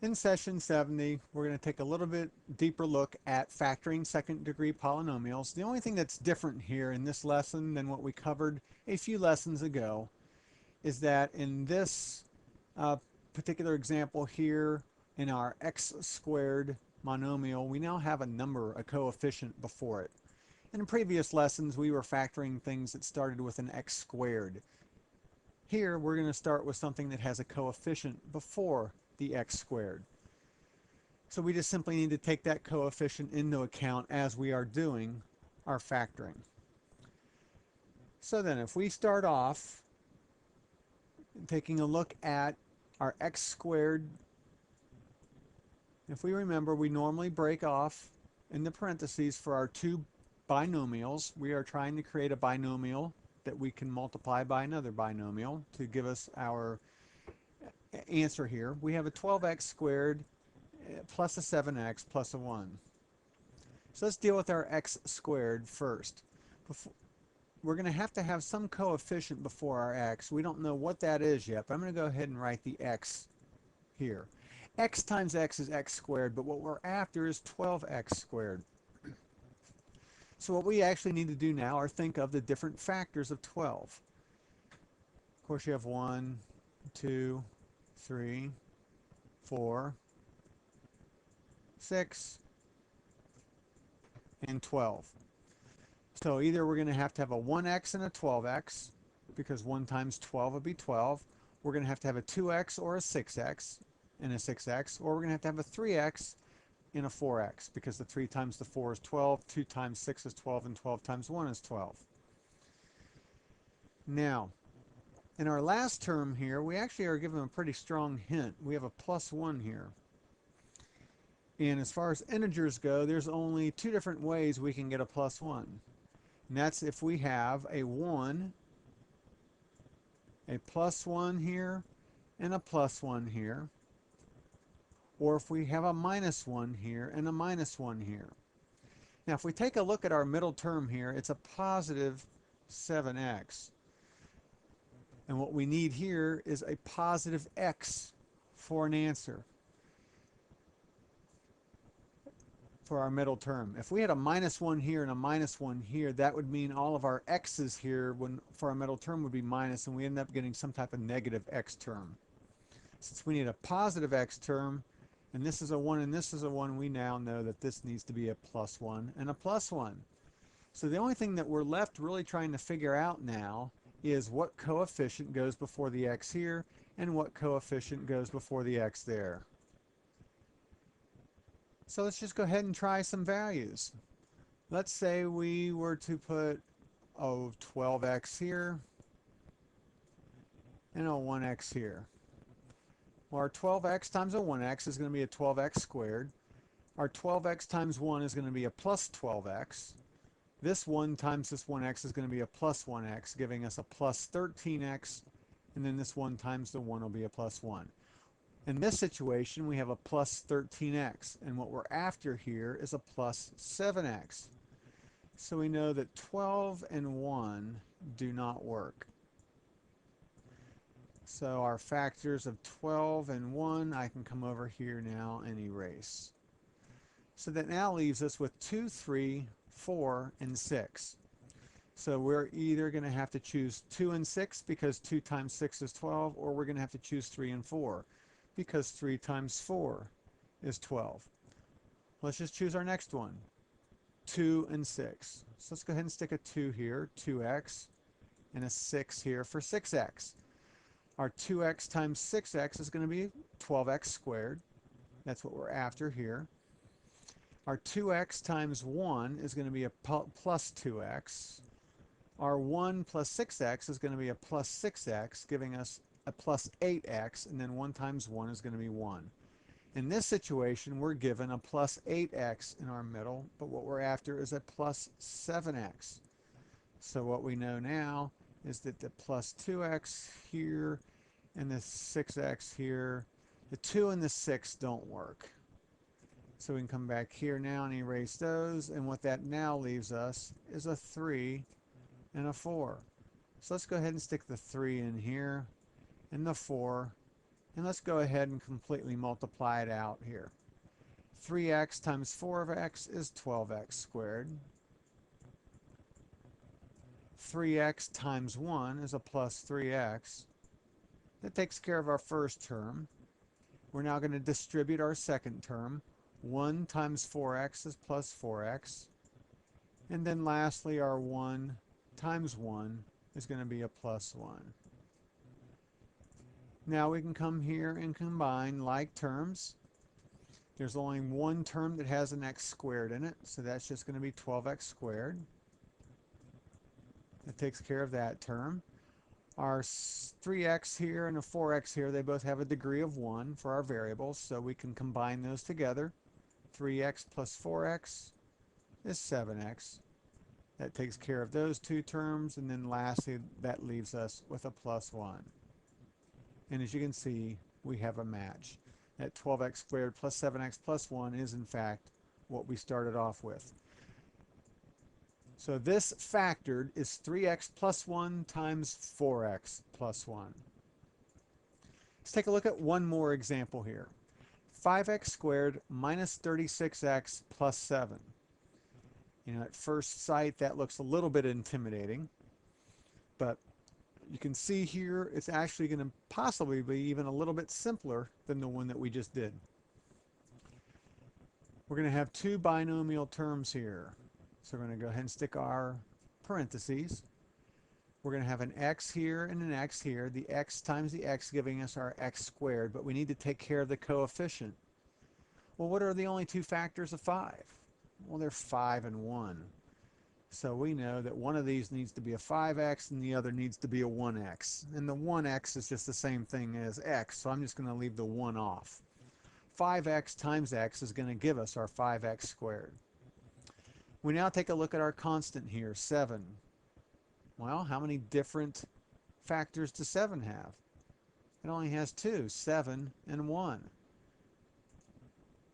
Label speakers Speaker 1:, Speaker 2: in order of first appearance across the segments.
Speaker 1: In session 70, we're going to take a little bit deeper look at factoring second-degree polynomials. The only thing that's different here in this lesson than what we covered a few lessons ago is that in this particular example here, in our x squared monomial, we now have a number, a coefficient before it. In previous lessons, we were factoring things that started with an x squared. Here, we're going to start with something that has a coefficient before the x squared. So we just simply need to take that coefficient into account as we are doing our factoring. So then if we start off taking a look at our x squared, if we remember, we normally break off in the parentheses for our two binomials. We are trying to create a binomial that we can multiply by another binomial to give us our answer here. We have a 12x squared plus a 7x plus a 1. So let's deal with our x squared first. We're going to have some coefficient before our x. We don't know what that is yet, but I'm going to go ahead and write the x here. X times x is x squared, but what we're after is 12x squared. So what we actually need to do now are think of the different factors of 12. Of course, you have 1, 2, 3, 4, 6, and 12. So either we're going to have a 1x and a 12x, because 1 times 12 would be 12. We're going to have a 2x or a 6x and a 6x, or we're going to have a 3x and a 4x, because the 3 times the 4 is 12, 2 times 6 is 12, and 12 times 1 is 12. Now, in our last term here, we actually are given a pretty strong hint. We have a plus 1 here. And as far as integers go, there's only two different ways we can get a plus 1. And that's if we have a 1, a plus 1 here, and a plus 1 here, or if we have a minus 1 here and a minus 1 here. Now if we take a look at our middle term here, it's a positive 7x. And what we need here is a positive x for an answer for our middle term. If we had a minus 1 here and a minus 1 here, that would mean all of our x's here for our middle term would be minus, and we end up getting some type of negative x term. Since we need a positive x term, and this is a 1 and this is a 1, we now know that this needs to be a plus 1 and a plus 1. So the only thing that we're left really trying to figure out now is what coefficient goes before the x here and what coefficient goes before the x there. So let's just go ahead and try some values. Let's say we were to put 12x here and a 1x here. Well, our 12x times a 1x is going to be a 12x squared. Our 12x times 1 is going to be a plus 12x. This 1 times this 1x is going to be a plus 1x, giving us a plus 13x, and then this 1 times the 1 will be a plus 1. In this situation, we have a plus 13x, and what we're after here is a plus 7x. So we know that 12 and 1 do not work. So our factors of 12 and 1, I can come over here now and erase. So that now leaves us with 2, 3, 4, and 6. So we're either going to have to choose 2 and 6 because 2 times 6 is 12, or we're going to have to choose 3 and 4 because 3 times 4 is 12. Let's just choose our next one, 2 and 6. So let's go ahead and stick a 2 here, 2x, and a 6 here for 6x. Our 2x times 6x is going to be 12x squared. That's what we're after here. Our 2x times 1 is going to be a plus 2x. Our 1 plus 6x is going to be a plus 6x, giving us a plus 8x, and then 1 times 1 is going to be 1. In this situation, we're given a plus 8x in our middle, but what we're after is a plus 7x. So what we know now is that the plus 2x here and the 6x here, the 2 and the 6 don't work. So we can come back here now and erase those, and what that now leaves us is a 3 and a 4. So let's go ahead and stick the 3 in here and the 4 And let's go ahead and completely multiply it out here. 3x times 4x is 12x squared. 3x times 1 is a plus 3x. That takes care of our first term. We're now going to distribute our second term. 1 times 4x is plus 4x. And then lastly, our 1 times 1 is going to be a plus 1. Now we can come here and combine like terms. There's only one term that has an x squared in it, so that's just going to be 12x squared. That takes care of that term. Our 3x here and a 4x here, they both have a degree of 1 for our variables, so we can combine those together. 3x plus 4x is 7x. That takes care of those two terms, and then lastly, that leaves us with a plus 1. And as you can see, we have a match. That 12x squared plus 7x plus 1 is in fact what we started off with. So this factored is 3x plus 1 times 4x plus 1. Let's take a look at one more example here. 5x squared minus 36x plus 7. You know, at first sight that looks a little bit intimidating, but you can see here it's actually going to possibly be even a little bit simpler than the one that we just did. We're going to have two binomial terms here. So we're going to go ahead and stick our parentheses. We're going to have an x here and an x here. The x times the x giving us our x squared, but we need to take care of the coefficient. Well, what are the only two factors of 5? Well, they're 5 and 1. So we know that one of these needs to be a 5x and the other needs to be a 1x. And the 1x is just the same thing as x, so I'm just going to leave the 1 off. 5x times x is going to give us our 5x squared. We now take a look at our constant here, 7. Well, how many different factors does 7 have? It only has 2, 7 and 1.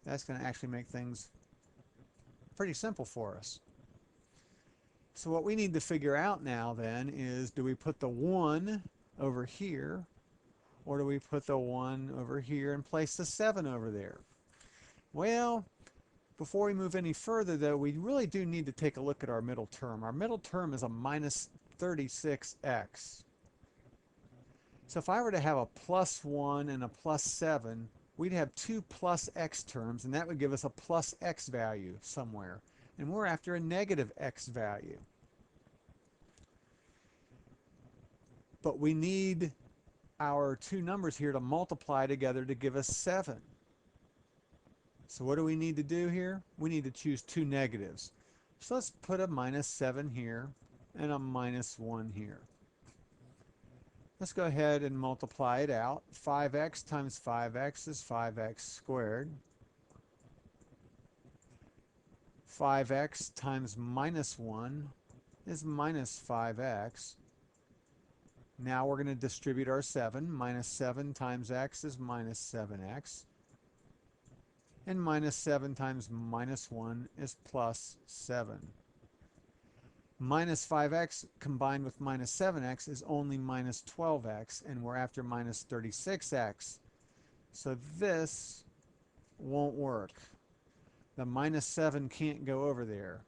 Speaker 1: That's going to actually make things pretty simple for us. So what we need to figure out now then is, do we put the 1 over here, or do we put the 1 over here and place the 7 over there? Well, before we move any further though, we really do need to take a look at our middle term. Our middle term is a minus 36x. So if I were to have a plus 1 and a plus 7, we'd have two plus x terms, and that would give us a plus x value somewhere. And we're after a negative x value. But we need our two numbers here to multiply together to give us 7. So what do we need to do here? We need to choose two negatives. So let's put a minus 7 here and a minus 1 here. Let's go ahead and multiply it out. 5x times 5x is 5x squared. 5x times minus 1 is minus 5x. Now we're going to distribute our 7. Minus 7 times x is minus 7x. And minus 7 times minus 1 is plus 7. Minus 5x combined with minus 7x is only minus 12x, and we're after minus 36x. So this won't work. The minus 7 can't go over there.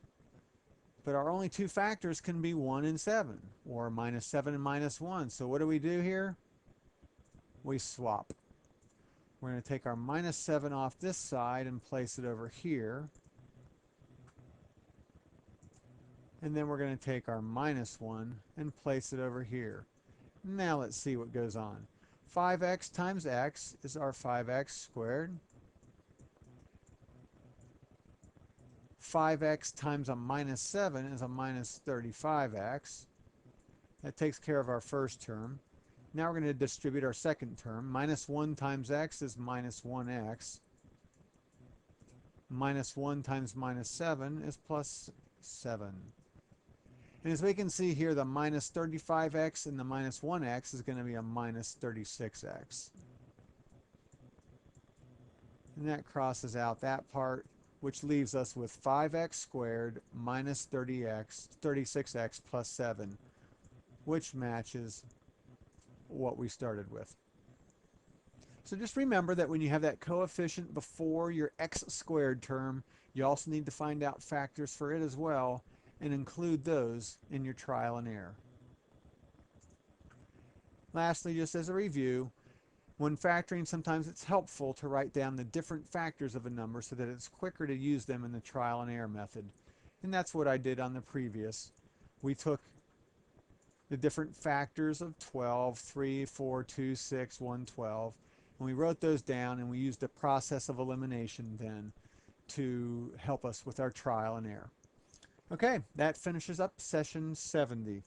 Speaker 1: But our only two factors can be 1 and 7, or minus 7 and minus 1. So what do we do here? We swap. We're going to take our minus 7 off this side and place it over here. And then we're going to take our minus 1 and place it over here. Now let's see what goes on. 5x times x is our 5x squared. 5x times a minus 7 is a minus 35x. That takes care of our first term. Now we're going to distribute our second term. Minus 1 times x is minus 1x. Minus 1 times minus 7 is plus 7. And as we can see here, the minus 35x and the minus 1x is going to be a minus 36x. And that crosses out that part, which leaves us with 5x squared minus 36x plus 7, which matches what we started with. So just remember that when you have that coefficient before your x squared term, you also need to find out factors for it as well and include those in your trial and error. Lastly, just as a review, when factoring, sometimes it's helpful to write down the different factors of a number so that it's quicker to use them in the trial and error method. And that's what I did on the previous. We took the different factors of 12, 3, 4, 2, 6, 1, 12, and we wrote those down, and we used a process of elimination then to help us with our trial and error. Okay, that finishes up session 70.